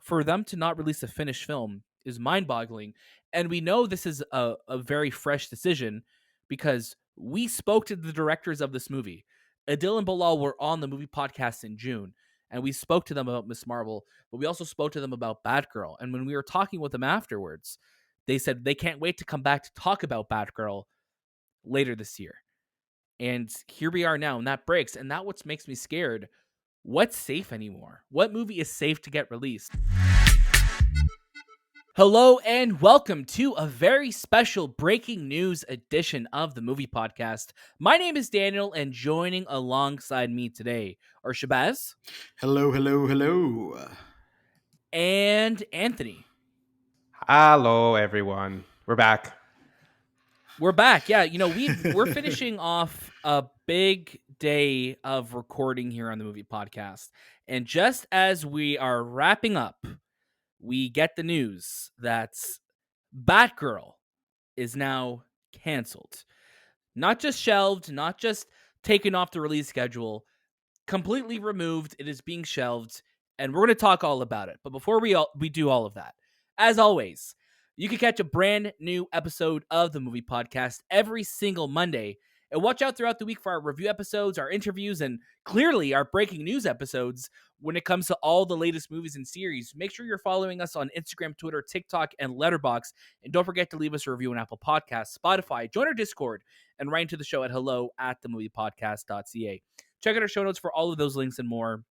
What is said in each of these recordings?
for them to not release a finished film is mind-boggling. And we know this is a very fresh decision because we spoke to the directors of this movie. Adil and Bilal were on the movie podcast in June, and we spoke to them about Miss Marvel, but we also spoke to them about Batgirl. And when we were talking with them afterwards, they said they can't wait to come back to talk about Batgirl later this year. And here we are now, and that breaks, and that what makes me scared. What's safe anymore? What movie is safe to get released? Hello and welcome to a very special breaking news edition of the Movie Podcast. My name is Daniel, and joining alongside me today are Shahbaz. Hello, hello, hello. And Anthony. Hello, everyone. We're back. We're back. Yeah, we're finishing off a big day of recording here on the Movie Podcast. And just as we are wrapping up, we get the news that Batgirl is now canceled. Not just shelved, not just taken off the release schedule, completely removed. It is being shelved, and we're going to talk all about it. But before we do all of that, as always, you can catch a brand new episode of the Movie Podcast every single Monday. And watch out throughout the week for our review episodes, our interviews, and clearly our breaking news episodes when it comes to all the latest movies and series. Make sure you're following us on Instagram, Twitter, TikTok, and Letterboxd. And don't forget to leave us a review on Apple Podcasts, Spotify, join our Discord, and write into the show at hello@TheMoviePodcast.ca. Check out our show notes for all of those links and more.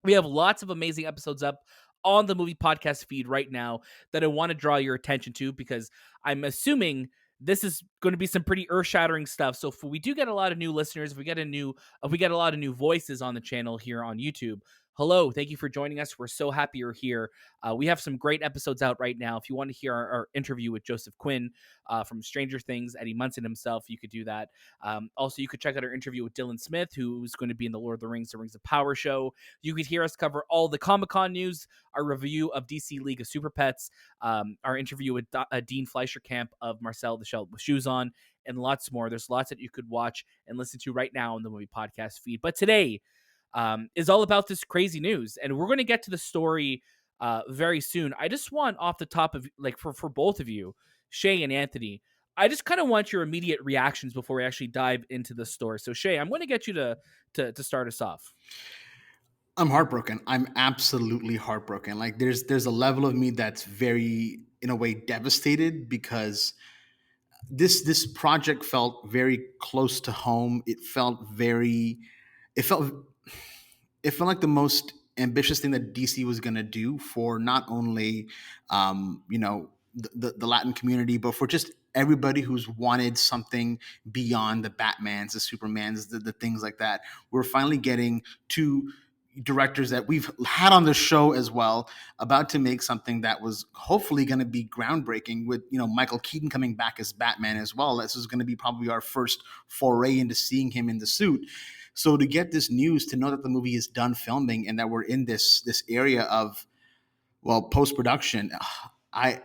We have lots of amazing episodes up on the Movie Podcast feed right now that I want to draw your attention to because I'm assuming this is going to be some pretty earth-shattering stuff. So if we do get a lot of new listeners, if we get a lot of new voices on the channel here on YouTube, hello, thank you for joining us. We're so happy you're here. We have some great episodes out right now. If you want to hear our interview with Joseph Quinn from Stranger Things, Eddie Munson himself, you could do that. Also, you could check out our interview with Dylan Smith, who's going to be in the Lord of the Rings of Power show. You could hear us cover all the Comic-Con news, our review of DC League of Super Pets, our interview with Dean Fleischerkamp of Marcel the Shell with Shoes On, and lots more. There's lots that you could watch and listen to right now on the Movie Podcast feed. But today is all about this crazy news, and we're going to get to the story very soon. I just want off the top of for both of you, Shay and Anthony, I just kind of want your immediate reactions before we actually dive into the story. So Shay, I'm going to get you to start us off. I'm heartbroken. I'm absolutely heartbroken. Like there's a level of me that's very, in a way, devastated because this project felt very close to home. It felt it felt like the most ambitious thing that DC was going to do for not only, the Latin community, but for just everybody who's wanted something beyond the Batmans, the Supermans, the things like that. We're finally getting two directors that we've had on the show as well, about to make something that was hopefully going to be groundbreaking with, Michael Keaton coming back as Batman as well. This is going to be probably our first foray into seeing him in the suit. So to get this news, to know that the movie is done filming and that we're in this area of, well, post production, I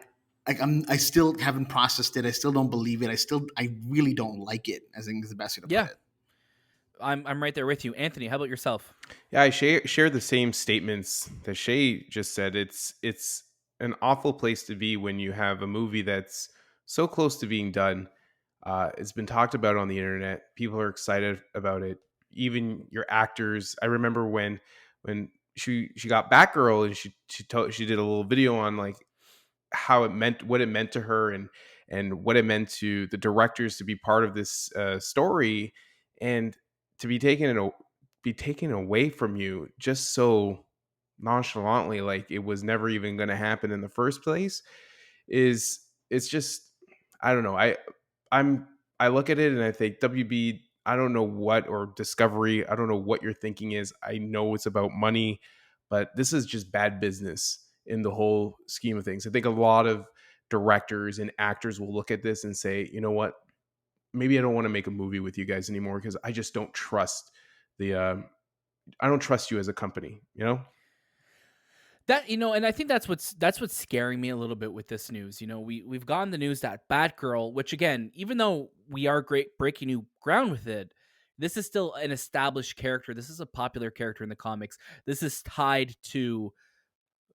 still haven't processed it. I still don't believe it. I really don't like it, I think is the best way to put it. I'm right there with you. Anthony, how about yourself? Yeah, I share the same statements that Shay just said. It's an awful place to be when you have a movie that's so close to being done. It's been talked about on the internet. People are excited about it. Even your actors. I remember when she got Batgirl and she did a little video on like what it meant to her and what it meant to the directors to be part of this story, and to be taken away from you just so nonchalantly, like it was never even going to happen in the first place, it's just, I don't know. I look at it and I think, WB, I don't know what, or Discovery, I don't know what your thinking is. I know it's about money, but this is just bad business in the whole scheme of things. I think a lot of directors and actors will look at this and say, you know what, maybe I don't want to make a movie with you guys anymore because I just don't trust I don't trust you as a company, That and I think that's what's scaring me a little bit with this news. We've gotten the news that Batgirl, which again, even though we are great breaking new ground with it, this is still an established character. This is a popular character in the comics. This is tied to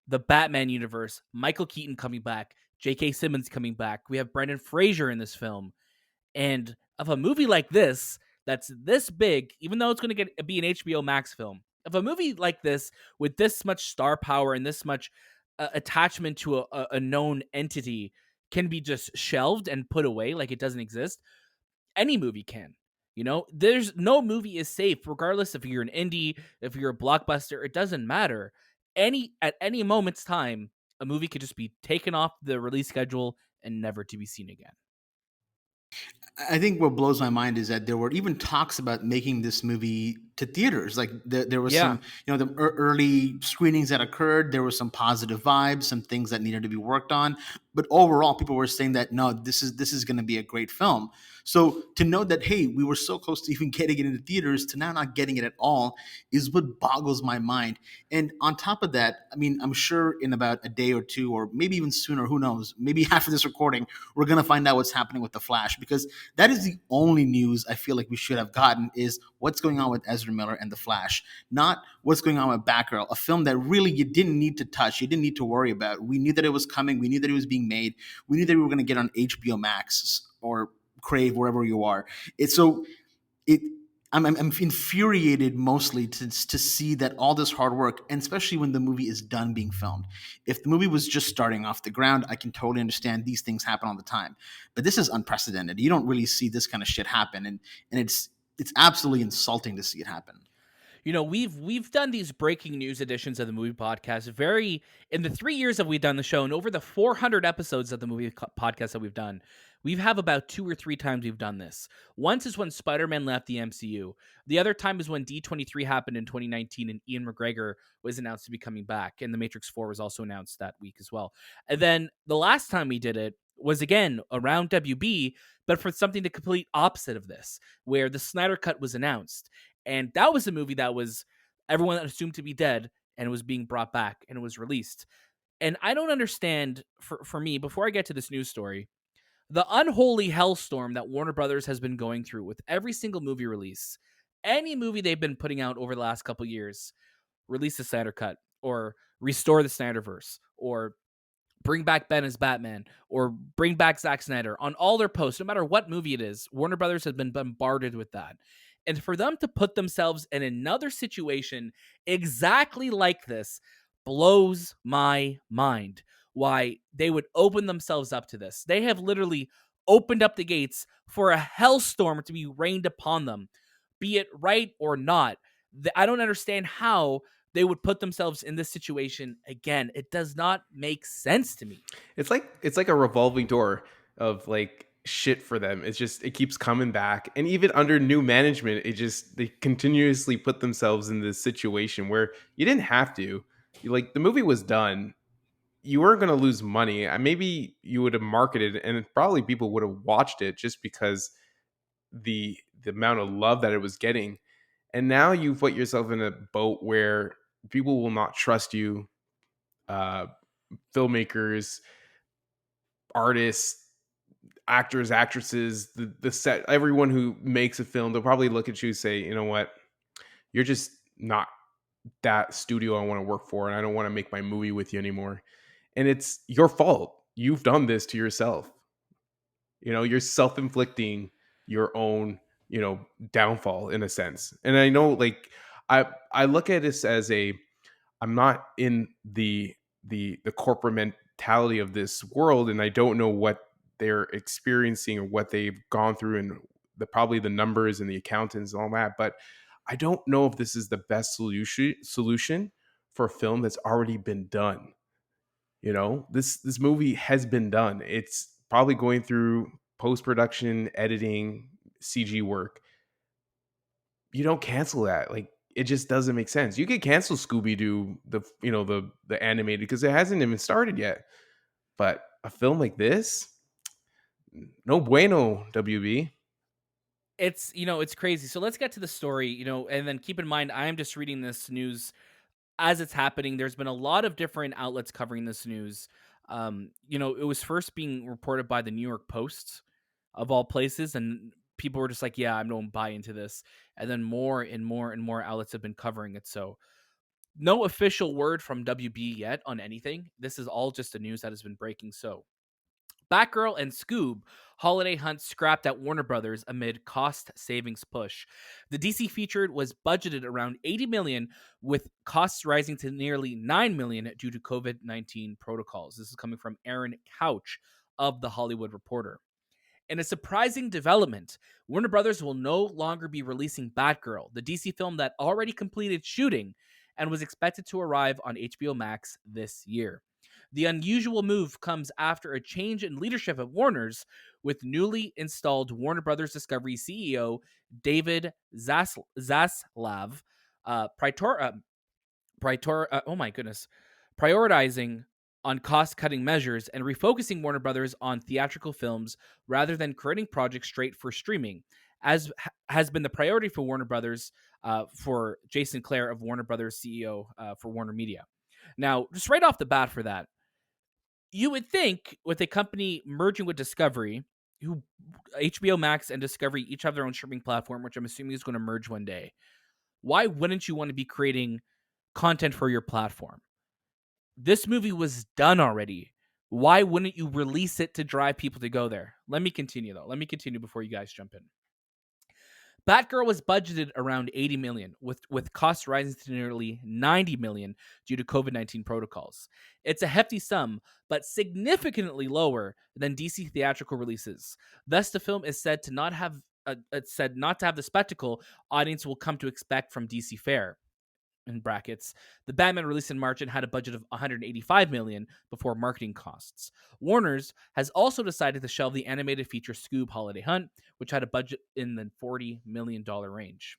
the Batman universe, Michael Keaton coming back, J.K. Simmons coming back. We have Brendan Fraser in this film. And of a movie like this, that's this big, even though it's going to be an HBO Max film, of a movie like this with this much star power and this much attachment to a known entity can be just shelved and put away like it doesn't exist, any movie can. You know, there's no movie is safe, regardless if you're an indie, if you're a blockbuster, it doesn't matter. At any moment's time, a movie could just be taken off the release schedule and never to be seen again. I think what blows my mind is that there were even talks about making this movie to theaters. Like there was Yeah. some, the early screenings that occurred. There was some positive vibes, some things that needed to be worked on. But overall, people were saying that no, this is going to be a great film. So to know that, hey, we were so close to even getting it into theaters to now not getting it at all is what boggles my mind. And on top of that, I mean, I'm sure in about a day or two, or maybe even sooner, who knows, maybe after this recording, we're going to find out what's happening with The Flash, because that is the only news I feel like we should have gotten, is what's going on with Ezra Miller and The Flash, not what's going on with Batgirl, a film that really you didn't need to touch, you didn't need to worry about. We knew that it was coming. We knew that it was being made. We knew that we were going to get on HBO Max or Crave, wherever you are. It's so it. I'm infuriated mostly to see that all this hard work, and especially when the movie is done being filmed. If the movie was just starting off the ground, I can totally understand these things happen all the time. But this is unprecedented. You don't really see this kind of shit happen, and it's absolutely insulting to see it happen. You know, we've done these breaking news editions of the movie podcast very in the 3 years that we've done the show, and over the 400 episodes of the podcast that we've done, we have about 2 or 3 times we've done this. Once is when Spider-Man left the MCU. The other time is when D23 happened in 2019 and Ian McGregor was announced to be coming back, and The Matrix 4 was also announced that week as well. And then the last time we did it was again around WB, but for something the complete opposite of this, where the Snyder Cut was announced. And that was a movie that was everyone assumed to be dead and it was being brought back and it was released. And I don't understand, for me, before I get to this news story, the unholy hellstorm that Warner Brothers has been going through with every single movie release. Any movie they've been putting out over the last couple years, release the Snyder Cut or restore the Snyderverse or bring back Ben as Batman or bring back Zack Snyder on all their posts, no matter what movie it is. Warner Brothers has been bombarded with that. And for them to put themselves in another situation exactly like this blows my mind. Why they would open themselves up to this. They have literally opened up the gates for a hellstorm to be rained upon them, be it right or not. I don't understand how they would put themselves in this situation again. It does not make sense to me. It's like a revolving door of like shit for them. It's just it keeps coming back. And even under new management, it just they continuously put themselves in this situation where you didn't have to. Like the movie was done. You weren't going to lose money. Maybe you would have marketed and probably people would have watched it just because the amount of love that it was getting. And now you put yourself in a boat where people will not trust you. Uh, Filmmakers, artists, actors, actresses, the set, everyone who makes a film, they'll probably look at you and say, you know what, you're just not that studio I want to work for, and I don't want to make my movie with you anymore. And it's your fault. You've done this to yourself. You're self-inflicting your own, downfall in a sense. And I know, like, I look at this as I'm not in the corporate mentality of this world, and I don't know what they're experiencing or what they've gone through, and probably the numbers and the accountants and all that. But I don't know if this is the best solution for a film that's already been done. This movie has been done. It's probably going through post production, editing, CG work. You don't cancel that. Like it just doesn't make sense. You could cancel Scooby Doo, the animated, because it hasn't even started yet. But a film like this, no bueno, WB. It's crazy. So let's get to the story, and then keep in mind I am just reading this news as it's happening. There's been a lot of different outlets covering this news. It was first being reported by the New York Post of all places, and people were just like, yeah, I don't buy into this. And then more and more and more outlets have been covering it. So No official word from WB yet on anything. This is all just the news that has been breaking. So, Batgirl and Scoob holiday hunt scrapped at Warner Brothers amid cost savings push. The DC featured was budgeted around 80 million with costs rising to nearly 9 million due to COVID-19 protocols. This is coming from Aaron Couch of The Hollywood Reporter. In a surprising development, Warner Brothers will no longer be releasing Batgirl, the DC film that already completed shooting and was expected to arrive on HBO Max this year. The unusual move comes after a change in leadership at Warner's, with newly installed Warner Brothers Discovery CEO David Zaslav oh my goodness, prioritizing on cost-cutting measures and refocusing Warner Brothers on theatrical films rather than creating projects straight for streaming, as has been the priority for Warner Brothers, for Jason Clare of Warner Brothers CEO for Warner Media. Now, just right off the bat for that, you would think with a company merging with Discovery, who HBO Max and Discovery each have their own streaming platform, which I'm assuming is going to merge one day. Why wouldn't you want to be creating content for your platform? This movie was done already. Why wouldn't you release it to drive people to go there? Let me continue though. Let me continue before you guys jump in. Batgirl was budgeted around 80 million, with costs rising to nearly 90 million due to COVID-19 protocols. It's a hefty sum, but significantly lower than DC theatrical releases. Thus, the film is said to not have it's said not to have the spectacle audience will come to expect from DC fare. In brackets, the Batman released in March and had a budget of 185 million before marketing costs. Warner's has also decided to shelve the animated feature Scoob Holiday Hunt, which had a budget in the $40 million range.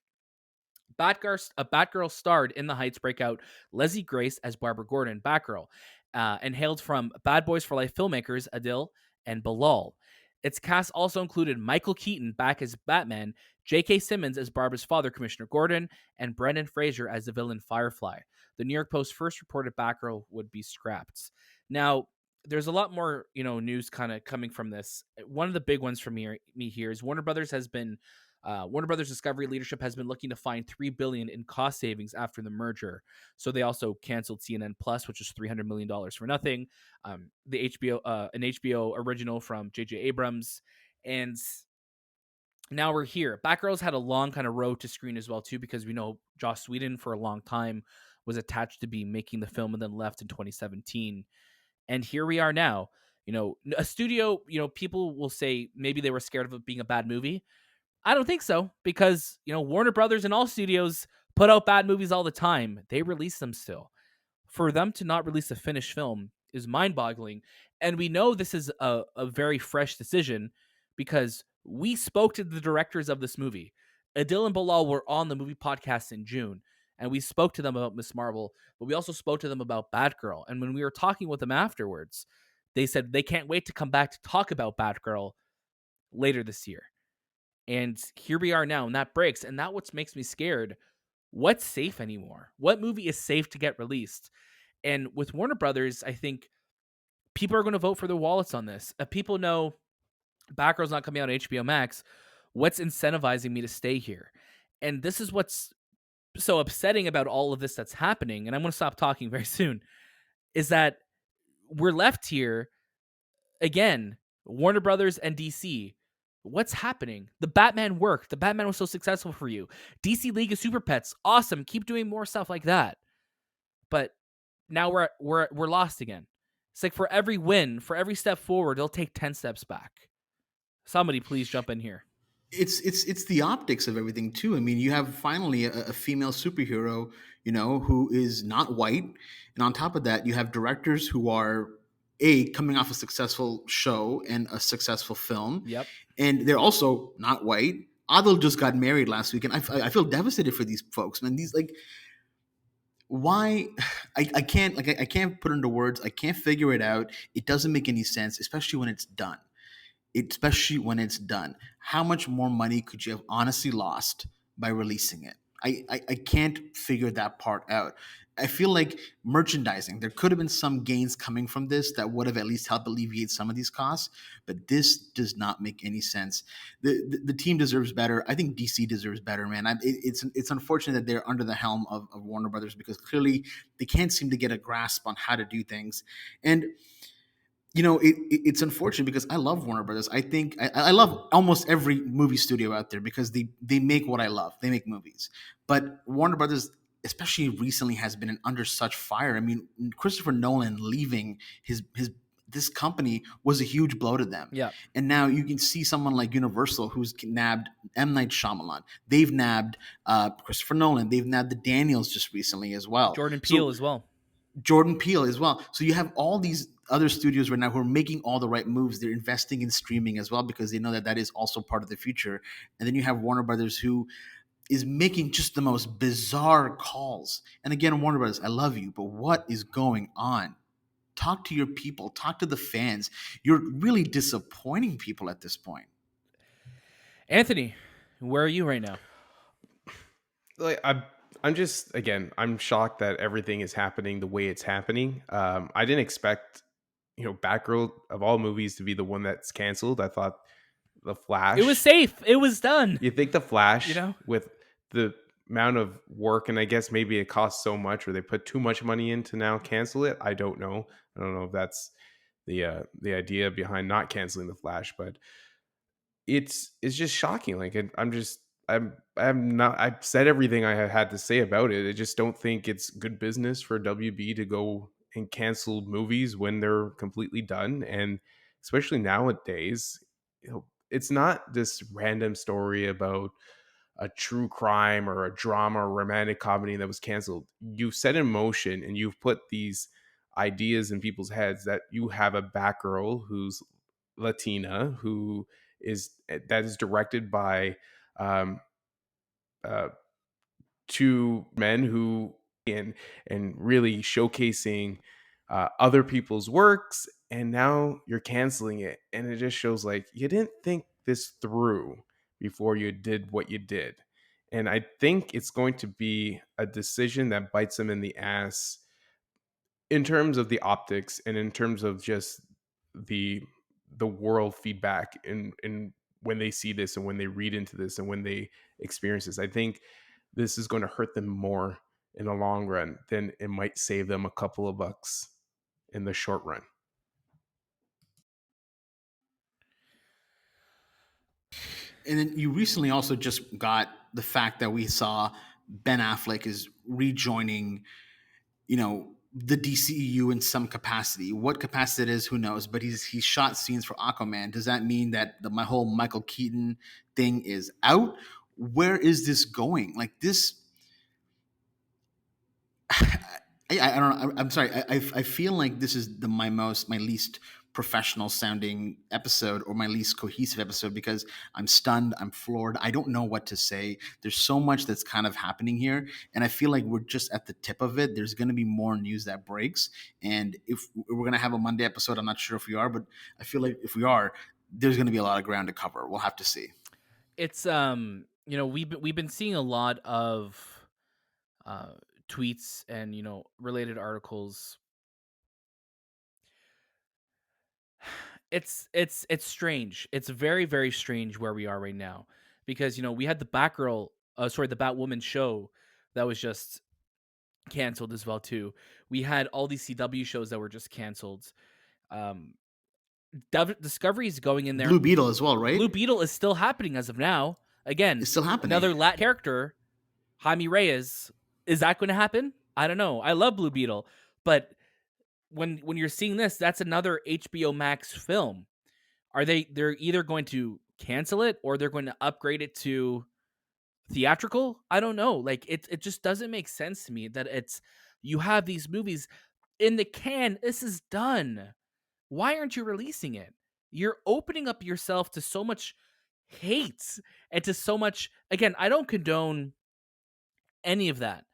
Batgirl starred in the Heights breakout Leslie Grace as Barbara Gordon, Batgirl, and hailed from Bad Boys for Life filmmakers Adil and Bilal. Its cast also included Michael Keaton back as Batman, J.K. Simmons as Barbara's father, Commissioner Gordon, and Brendan Fraser as the villain Firefly. The New York Post first reported Batgirl would be scrapped. Now, there's a lot more, news kind of coming from this. One of the big ones for me here is Warner Brothers Discovery leadership has been looking to find $3 billion in cost savings after the merger. So they also canceled CNN Plus, which is $300 million for nothing. The an HBO original from J.J. Abrams, and now we're here. Batgirl's had a long kind of road to screen as well too, because we know Joss Whedon for a long time was attached to be making the film and then left in 2017. And here we are now. A studio, people will say maybe they were scared of it being a bad movie. I don't think so, because Warner Brothers and all studios put out bad movies all the time. They release them still. For them to not release a finished film is mind-boggling, and we know this is a very fresh decision because we spoke to the directors of this movie. Adil and Bilal were on the movie podcast in June, and we spoke to them about Miss Marvel, but we also spoke to them about Batgirl. And when we were talking with them afterwards, they said they can't wait to come back to talk about Batgirl later this year. And here we are now, and that breaks. And that what makes me scared. What's safe anymore? What movie is safe to get released? And with Warner Brothers, I think people are going to vote for their wallets on this. If people know Batgirl's not coming out on HBO Max, what's incentivizing me to stay here? And this is what's so upsetting about all of this that's happening. And I'm going to stop talking very soon. Is that we're left here again, Warner Brothers and DC. What's happening? The Batman worked. The Batman was so successful for you. DC League of Super Pets, awesome. Keep doing more stuff like that. But now we're lost again. It's like for every win, for every step forward, they'll take 10 steps back. Somebody please jump in here. It's the optics of everything too. I mean, you have finally a female superhero, who is not white, and on top of that, you have directors who are coming off a successful show and a successful film. Yep. And they're also not white. Adil just got married last week, and I feel devastated for these folks, man. These why I can't put it into words. I can't figure it out. It doesn't make any sense, especially when it's done. How much more money could you have honestly lost by releasing it? I can't figure that part out. I feel like merchandising, there could have been some gains coming from this that would have at least helped alleviate some of these costs, but this does not make any sense. The team deserves better. I think DC deserves better, man. It's unfortunate that they're under the helm of Warner Brothers, because clearly they can't seem to get a grasp on how to do things. And it's unfortunate because I love Warner Brothers. I think I love almost every movie studio out there because they make what I love. They make movies, but Warner Brothers, especially recently, has been under such fire. I mean, Christopher Nolan leaving his this company was a huge blow to them. Yeah. And now you can see someone like Universal, who's nabbed M. Night Shyamalan. They've nabbed Christopher Nolan. They've nabbed the Daniels just recently as well. Jordan Peele So as well. Jordan Peele as well. So you have all these other studios right now who are making all the right moves. They're investing in streaming as well because they know that that is also part of the future. And then you have Warner Brothers, who is making just the most bizarre calls. And again, Warner Brothers, I love you, but what is going on? Talk to your people, talk to the fans. You're really disappointing people at this point. Anthony, where are you right now? Like I'm just, again, I'm shocked that everything is happening the way it's happening. I didn't expect, Batgirl of all movies to be the one that's canceled. I thought the It was Flash. safe. It was done. You think the You Flash, know? with the amount of work, and I guess maybe it costs so much, or they put too much money in to now cancel it. I don't know. I don't know if that's the idea behind not canceling the Flash, but it's just shocking. Like, I'm not. I've said everything I had to say about it. I just don't think it's good business for WB to go and cancel movies when they're completely done, and especially nowadays, it's not this random story about a true crime or a drama or romantic comedy that was canceled. You've set in motion and you've put these ideas in people's heads that you have a Batgirl who's Latina, who is that is directed by um, uh, two men who and really showcasing other people's works, and now you're canceling it, and it just shows like you didn't think this through before you did what you did. And I think it's going to be a decision that bites them in the ass in terms of the optics and in terms of just the the world feedback and when they see this and when they read into this and when they experience this. I think this is going to hurt them more in the long run than it might save them a couple of bucks in the short run. And then you recently also just got the fact that we saw Ben Affleck is rejoining, the DCEU in some capacity. What capacity it is, who knows? But he's shot scenes for Aquaman. Does that mean that my whole Michael Keaton thing is out? Where is this going? Like this, I don't know. I'm sorry. I feel like this is my least professional sounding episode, or my least cohesive episode, because I'm stunned. I'm floored. I don't know what to say. There's so much that's kind of happening here, and I feel like we're just at the tip of it. There's going to be more news that breaks, and if we're going to have a Monday episode, I'm not sure if we are, but I feel like if we are, there's going to be a lot of ground to cover. We'll have to see. It's we've been seeing a lot of uh tweets and related articles. It's strange. It's very, very strange where we are right now, because we had the the Batwoman show that was just canceled as well too. We had all these CW shows that were just canceled. Um, Discovery is going in there. Blue Beetle as well, right? Blue Beetle is still happening as of now. Again, It's still happening. another Latin character, Jaime Reyes. Is that going to happen? I don't know. I love Blue Beetle, but when you're seeing this, that's another HBO Max film. They're either going to cancel it or they're going to upgrade it to theatrical? I don't know. Like it just doesn't make sense to me that you have these movies in the can. This is done. Why aren't you releasing it? You're opening up yourself to so much hate and to so much, again, I don't condone any of that.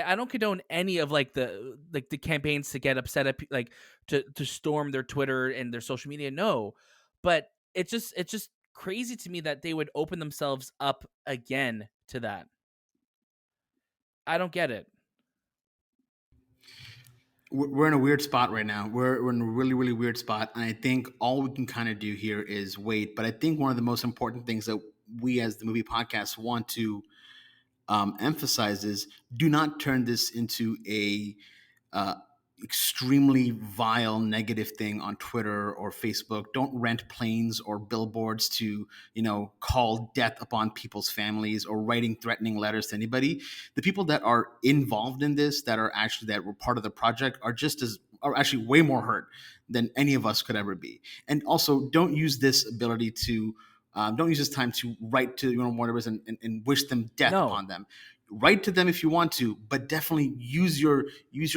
I don't condone any of the campaigns to get upset at like to storm their Twitter and their social media. No, but it's just crazy to me that they would open themselves up again to that. I don't get it. we're in a weird spot right now. We're in a really, really weird spot. And I think all we can kind of do here is wait. But I think one of the most important things that we as the movie podcast want to emphasize is do not turn this into a uh, extremely vile negative thing on Twitter or Facebook. Don't rent planes or billboards to, call death upon people's families or writing threatening letters to anybody. The people that are involved in this, that were part of the project, are actually way more hurt than any of us could ever be. And also, don't use this time to write to whatever and wish them death No. upon them. Write to them if you want to, but definitely use your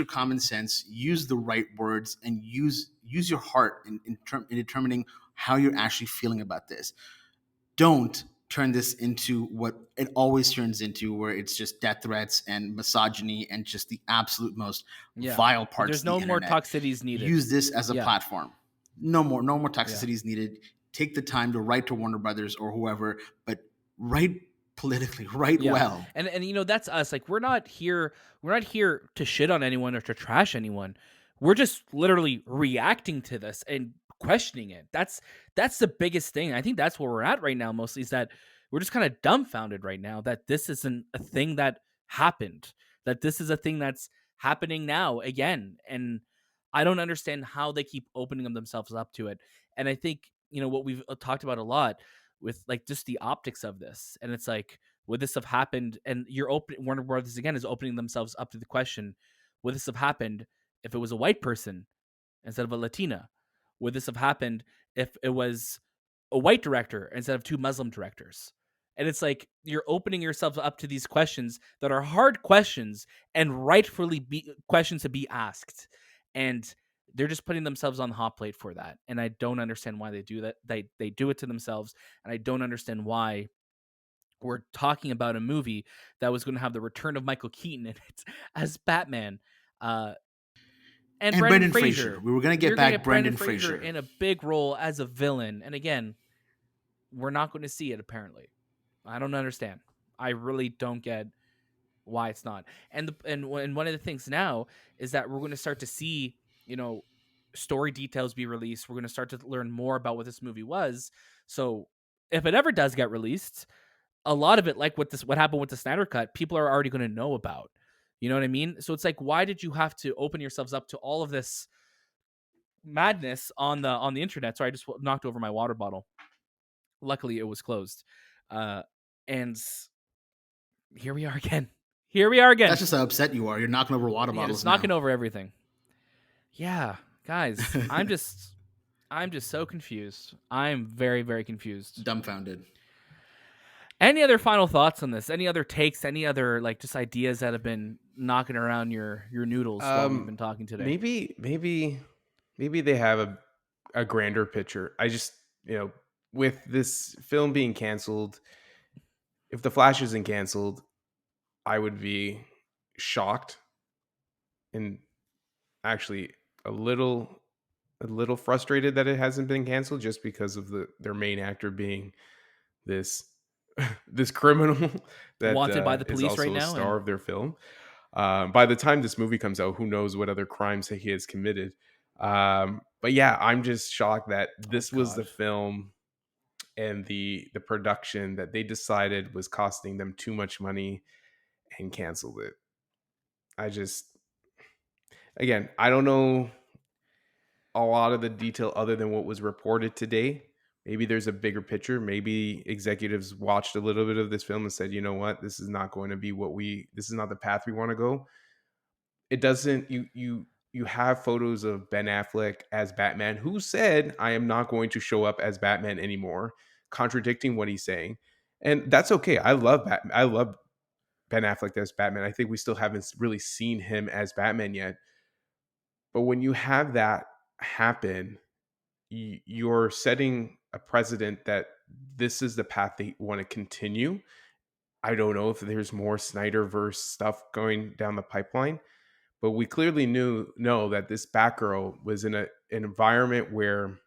common sense, use the right words, and use your heart in determining how you're actually feeling about this. Don't turn this into what it always turns into, where it's just death threats and misogyny and just the absolute most Yeah. vile parts There's of the no more internet. toxicities needed. Use this as a Yeah. platform. No more Yeah. toxicities needed. Take the time to write to Warner Brothers or whoever, but write politically, write Yeah. well. And that's us. Like we're not here to shit on anyone or to trash anyone. We're just literally reacting to this and questioning it. That's the biggest thing. I think that's where we're at right now mostly, is that we're just kind of dumbfounded right now that this isn't a thing that happened. That this is a thing that's happening now again. And I don't understand how they keep opening themselves up to it. And I think, what we've talked about a lot with like just the optics of this. And it's like, would this have happened? And Warner Brothers again is opening themselves up to the question: would this have happened if it was a white person instead of a Latina? Would this have happened if it was a white director instead of two Muslim directors? And it's like you're opening yourself up to these questions that are hard questions and rightfully questions to be asked. And they're just putting themselves on the hot plate for that. And I don't understand why they do that. They do it to themselves. And I don't understand why we're talking about a movie that was going to have the return of Michael Keaton in it as Batman, uh, and And Brendan Brendan Fraser. Fraser. We were going to get You're going to back get Brendan Brendan Fraser Fraser. in a big role as a villain, and again, we're not going to see it. Apparently, I don't understand. I really don't get why it's not. And one of the things now is that we're going to start to see, story details be released. We're going to start to learn more about what this movie was. So if it ever does get released, a lot of it, like what happened with the Snyder Cut, people are already going to know about. You know what I mean? So it's like, why did you have to open yourselves up to all of this madness on the internet? Sorry, I just knocked over my water bottle. Luckily, it was closed. And here we are again. Here we are again. That's just how upset you are. You're knocking over water Yeah, bottles just now. knocking over everything. Yeah, guys, I'm just so confused. I'm very, very confused. Dumbfounded. Any other final thoughts on this? Any other takes? Any other like just ideas that have been knocking around your noodles while we've been talking today? Maybe they have a grander picture. I just, with this film being canceled, if The Flash isn't canceled, I would be shocked and actually a little frustrated that it hasn't been canceled, just because of their main actor being this this criminal that Wanted by the is police right also a now, star and of their film. By the time this movie comes out, who knows what other crimes that he has committed. But yeah, I'm just shocked that oh this was the god, film and the production that they decided was costing them too much money and canceled it. I just, again, I don't know a lot of the detail other than what was reported today. Maybe there's a bigger picture. Maybe executives watched a little bit of this film and said, you know what, this is not going to be this is not the path we want to go. It doesn't, you have photos of Ben Affleck as Batman, who said, I am not going to show up as Batman anymore, contradicting what he's saying. And that's okay. I love Ben Affleck as Batman. I think we still haven't really seen him as Batman yet. But when you have that happen, you're setting a precedent that this is the path they want to continue. I don't know if there's more Snyderverse stuff going down the pipeline, but we clearly know that this Batgirl was in an environment where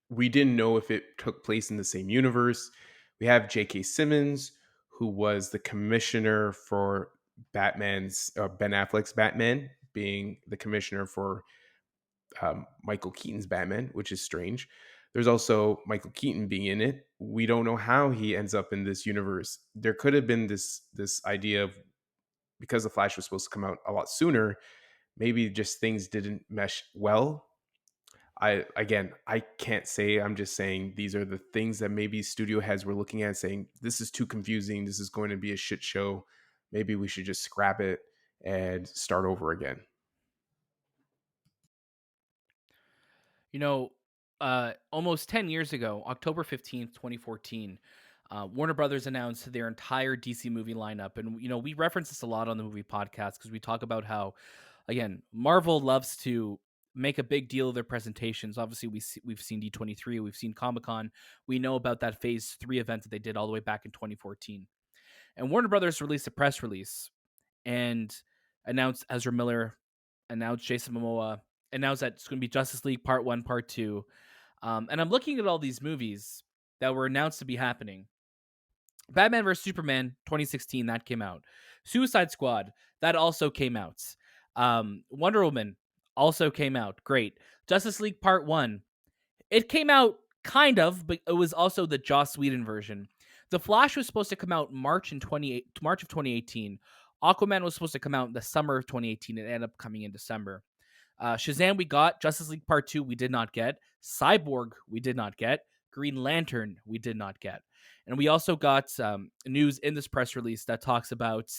we didn't know if it took place in the same universe. We have J.K. Simmons, who was the commissioner for Ben Affleck's Batman, being the commissioner for Michael Keaton's Batman, which is strange. There's also Michael Keaton being in it. We don't know how he ends up in this universe. There could have been this idea of, because the Flash was supposed to come out a lot sooner, maybe just things didn't mesh well. I can't say. I'm just saying these are the things that maybe studio heads were looking at, saying this is too confusing. This is going to be a shit show. Maybe we should just scrap it and start over again. You know, almost 10 years ago, October 15th, 2014, Warner Brothers announced their entire DC movie lineup. And, we reference this a lot on the movie podcast because we talk about how, again, Marvel loves to make a big deal of their presentations. Obviously, we've seen D23, we've seen Comic Con. We know about that Phase 3 event that they did all the way back in 2014. And Warner Brothers released a press release and announced Ezra Miller, announced Jason Momoa, announced that it's going to be Justice League Part 1, Part 2. And I'm looking at all these movies that were announced to be happening. Batman vs. Superman 2016, that came out. Suicide Squad, that also came out. Wonder Woman also came out. Great. Justice League Part 1, it came out kind of, but it was also the Joss Whedon version. The Flash was supposed to come out March of 2018. Aquaman was supposed to come out in the summer of 2018. It ended up coming in December. Shazam we got. Justice League Part 2 we did not get. Cyborg we did not get. Green Lantern we did not get. And we also got news in this press release that talks about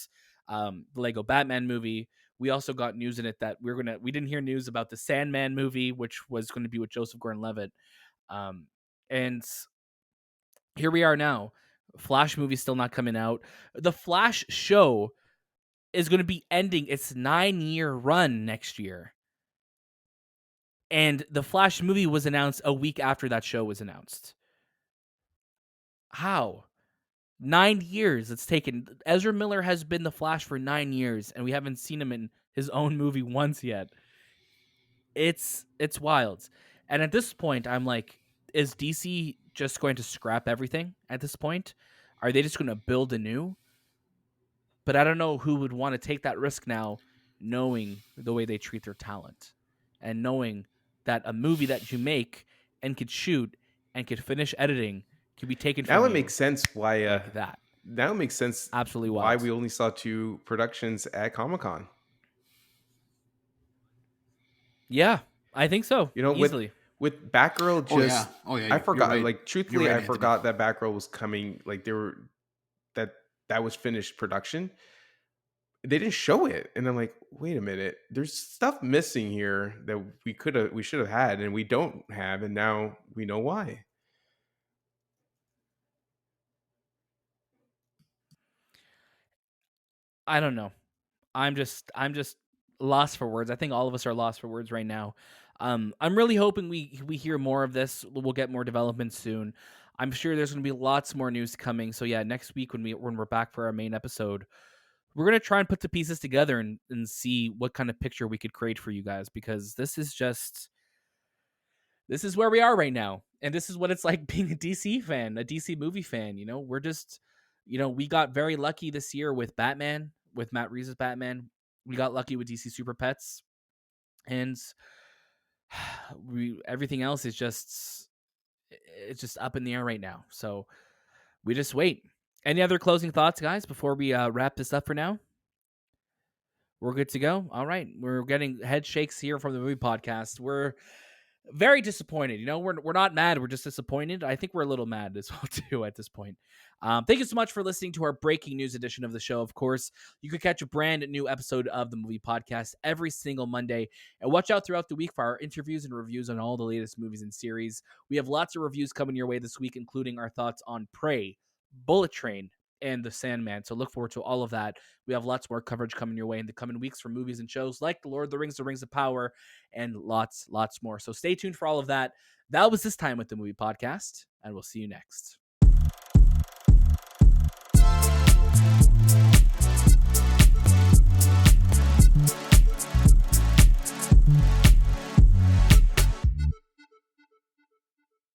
the Lego Batman movie. We also got news in it that we didn't hear news about the Sandman movie, which was going to be with Joseph Gordon-Levitt. And here we are now. Flash movie still not coming out. The Flash show is going to be ending its 9-year run next year. And the Flash movie was announced a week after that show was announced. How? 9 years it's taken. Ezra Miller has been the Flash for 9 years, and we haven't seen him in his own movie once yet. It's wild. And at this point, I'm like, is DC just going to scrap everything at this point? Are they just going to build anew? But I don't know who would want to take that risk now, knowing the way they treat their talent and knowing that a movie that you make and could shoot and could finish editing can be taken Now from it makes you sense why. like that. Now it makes sense Absolutely why wild. we only saw 2 productions at Comic Con. Yeah, I think so. You know, Easily. with Batgirl, Oh yeah, just oh yeah. I You're forgot. right. Like You're truthfully, right, I Anthony. forgot that Batgirl was coming. Like that was finished production. They didn't show it, and I'm like, wait a minute. There's stuff missing here that we should have had, and we don't have, and now we know why. I don't know. I'm just lost for words. I think all of us are lost for words right now. I'm really hoping we hear more of this. We'll get more development soon. I'm sure there's going to be lots more news coming. So yeah, next week when we're back for our main episode, we're going to try and put the pieces together and see what kind of picture we could create for you guys, because this is where we are right now. And this is what it's like being a DC fan, a DC movie fan. We're just, we got very lucky this year with Batman, with Matt Reeves' Batman. We got lucky with DC Super Pets. And everything else is it's just up in the air right now. So we just wait. Any other closing thoughts, guys, before we wrap this up for now? We're good to go. All right. We're getting head shakes here from the movie podcast. We're very disappointed. We're not mad. We're just disappointed. I think we're a little mad as well too at this point. Thank you so much for listening to our breaking news edition of the show. Of course, you could catch a brand new episode of the Movie Podcast every single Monday, and watch out throughout the week for our interviews and reviews on all the latest movies and series. We have lots of reviews coming your way this week, including our thoughts on Prey, Bullet Train, and The Sandman. So look forward to all of that. We have lots more coverage coming your way in the coming weeks for movies and shows like The Lord of the Rings, The Rings of Power, and lots more. So stay tuned for all of that. That was this time with the Movie Podcast, and we'll see you next.